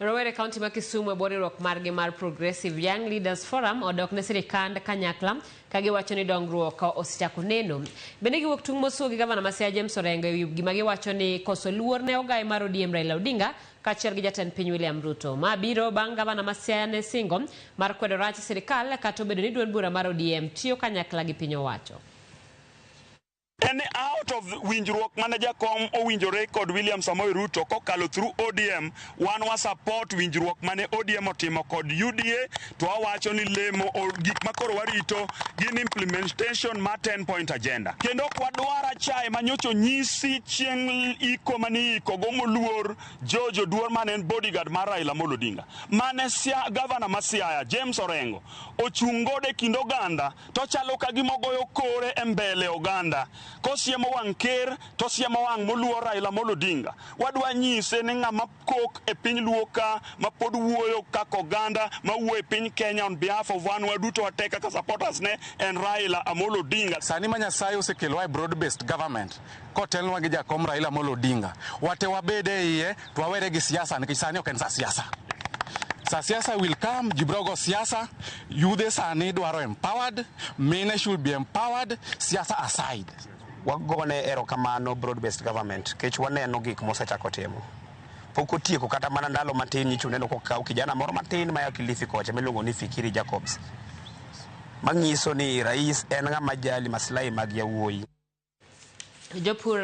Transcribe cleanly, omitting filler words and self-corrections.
Rawere County ma Kisumu e boriruok margi mar Progressive Young Leaders Forum odok ne sirkand kanyakla kagiwacho ni dongruok osechako neno. Bende giwuok tung' mosuo gi gavana ma Siaya James Orengo ewi gima giwacho ni koso luor ne ogai mar ODM Raila Odinga kaachiel gi jatend piny William Ruto. Ma biro bang' gavana ma Siaya ne singo mar kwedo rach sirkal kata obedo ni duond bura mar ODM tiyo kanyakla gi piny owacho. And out of winjruok manager kom owinjore kod William Samoei Ruto kokalo through ODM wan wa support winjruok mane ODM otimo kod UDA to awacho ni lemo o gik makoro warito gin implementation ma 10-point agenda. Kendo kwadwara chai manyocho nyisi chieng' iko mani iko gomo luor Jojo duor manen bodyguard mar Raila Odinga. Mane governor ma Siaya James Orengo ochungode kindo oganda to chalo ka gimogoyo kore e mbele oganda. Kosiemo wang' ker to siemo wang' moluor Raila Odinga. Wadwa nyise ni ng'ama kok e piny luoka ma pod wuoyo kaka oganda ma wuoyo e piny Kenya on behalf of one waduto wate kaka supporters ne en Raila Odinga. Sani ma Nyasaye osekelwa e broad based government kotelnwa gi jakom Raila Odinga. Wate wabede iye to wawere gi siasa nikech sani ok en sa siasa. Sa siasa will come, jibrogo siasa, youth sani dwaro empowered, men should be empowered, siasa aside. Wagone erokamano broad-based government, kech waneno gik mosechako timo. Pok otieko kata mana ndalo matin nyicho neno kokaw kijana moro matin ma ya Kilifi kocha miluongo ni Fikiri Jacobs. Manyiso ni rais en ng'ama jali maslahi mag yawuoyi. Jopur